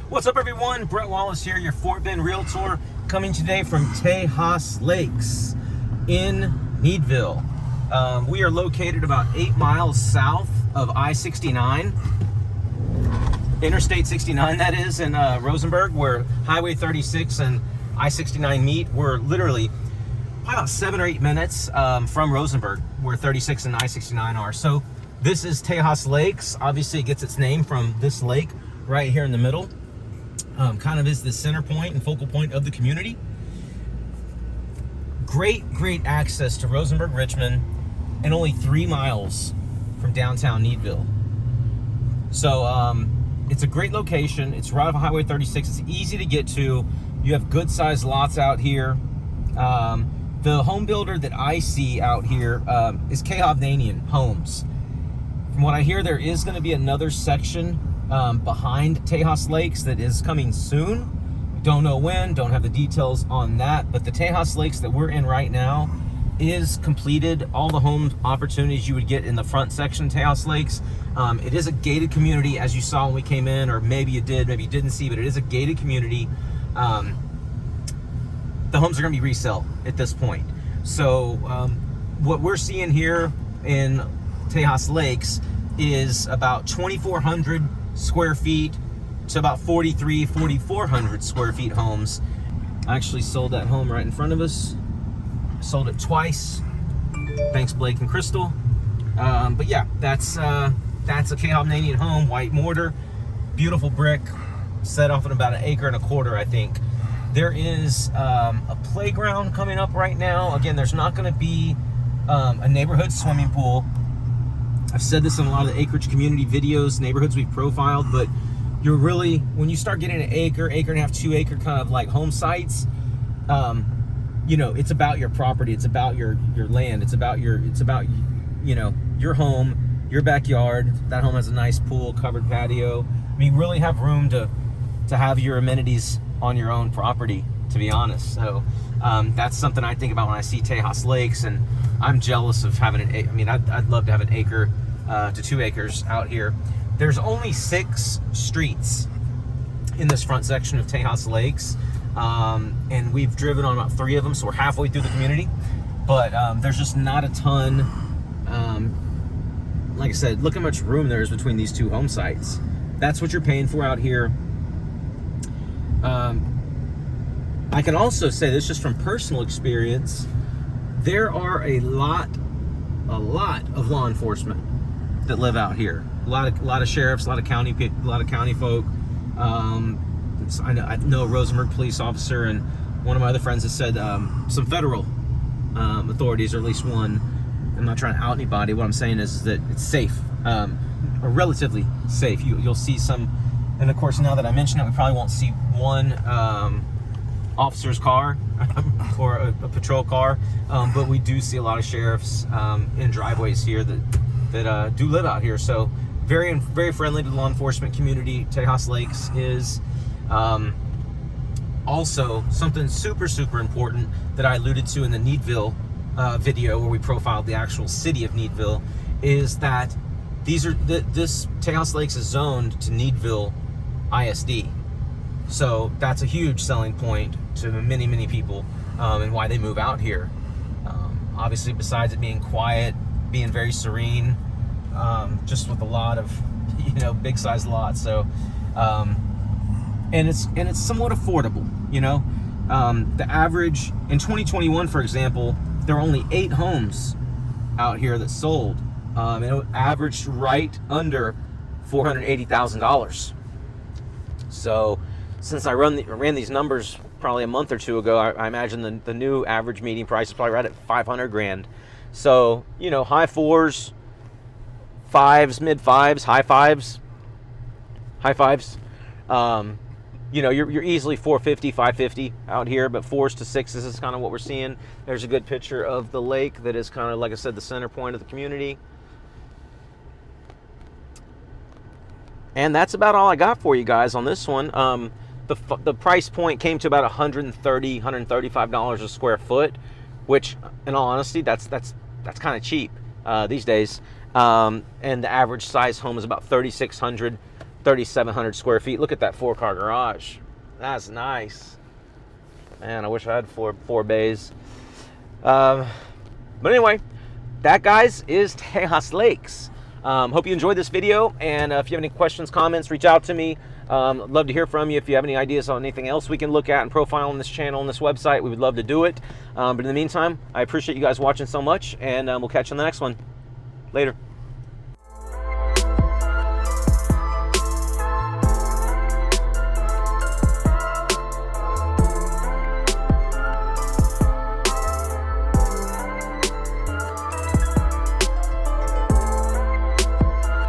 What's up, everyone? Bret Wallace here, your Fort Bend Realtor, coming today from Tejas Lakes in Needville. We are located about 8 miles south of I-69, Interstate 69 that is, in Rosenberg, where Highway 36 and I-69 meet. We're literally probably about 7 or 8 minutes from Rosenberg, where 36 and I-69 are. So this is Tejas Lakes. Obviously, it gets its name from this lake right here in the middle. Kind of is the center point and focal point of the community. Great access to Rosenberg, Richmond, and only 3 miles from downtown Needville. So it's a great location. It's right off of Highway 36. It's easy to get to. You have good sized lots out here. The home builder that I see out here is Hovnanian Homes. From what I hear, there is going to be another section behind Tejas Lakes that is coming soon. Don't know when, don't have the details on that, but the Tejas Lakes that we're in right now is completed. All the home opportunities you would get in the front section of Tejas Lakes. It is a gated community, as you saw when we came in, or maybe you did, maybe you didn't see, but it is a gated community. The homes are going to be resale at this point. So what we're seeing here in Tejas Lakes is about 2,400 square feet to about 4,400 square feet homes. I actually sold that home right in front of us. Sold it twice. Thanks, Blake and Crystal. But yeah, that's a Hovnanian home, white mortar, beautiful brick, set off in about 1.25 acres, I think. There is a playground coming up right now. Again, there's not going to be a neighborhood swimming pool. I've said this in a lot of the acreage community videos, neighborhoods we've profiled, but you're really, when you start getting an acre and a half, 2 acre kind of like home sites, you know, it's about your property, it's about your land, it's about you know, your home, your backyard. That home has a nice pool, covered patio. I mean, you really have room to have your amenities on your own property, to be honest. So that's something I think about when I see Tejas Lakes, and I'm jealous of having I mean, I'd love to have 1 acre to 2 acres out here. There's only 6 streets in this front section of Tejas Lakes, and we've driven on about 3 of them, so we're halfway through the community. But there's just not a ton. Like I said, look how much room there is between these 2 home sites. That's what you're paying for out here. I can also say this just from personal experience. There are a lot of law enforcement that live out here. A lot of sheriffs, a lot of county folk. I know a Rosenberg police officer, and one of my other friends has said some federal authorities, or at least one. I'm not trying to out anybody. What I'm saying is that it's safe, or relatively safe. You'll see some, and of course, now that I mention it, we probably won't see one officer's car or a patrol car, but we do see a lot of sheriffs in driveways here that do live out here. So very friendly to the law enforcement community. Tejas Lakes is also something super important that I alluded to in the Needville video, where we profiled the actual city of Needville, is that this Tejas Lakes is zoned to Needville ISD. So that's a huge selling point to many people, and why they move out here. Obviously, besides it being quiet, being very serene, just with a lot of, you know, big size lots. So and it's somewhat affordable, you know. The average in 2021, for example, there were only 8 homes out here that sold, and it averaged right under $480,000. So since I ran these numbers probably a month or 2 ago, I imagine the new average median price is probably right at 500 grand. So, you know, high 4s, 5s, mid 5s, high 5s. You know, you're easily 450, 550 out here, but 4s to 6s is kind of what we're seeing. There's a good picture of the lake that is kind of, like I said, the center point of the community. And that's about all I got for you guys on this one. The price point came to about $130, $135 a square foot, which, in all honesty, that's kind of cheap these days. And the average size home is about 3,600 3,700 square feet. Look at that 4-car garage. That's nice. Man, I wish I had four bays. But anyway, that, guys, is Tejas Lakes. Hope you enjoyed this video, and if you have any questions, comments, reach out to me. I'd love to hear from you. If you have any ideas on anything else we can look at and profile on this channel, on this website, we would love to do it. But in the meantime, I appreciate you guys watching so much, and we'll catch you on the next one. Later.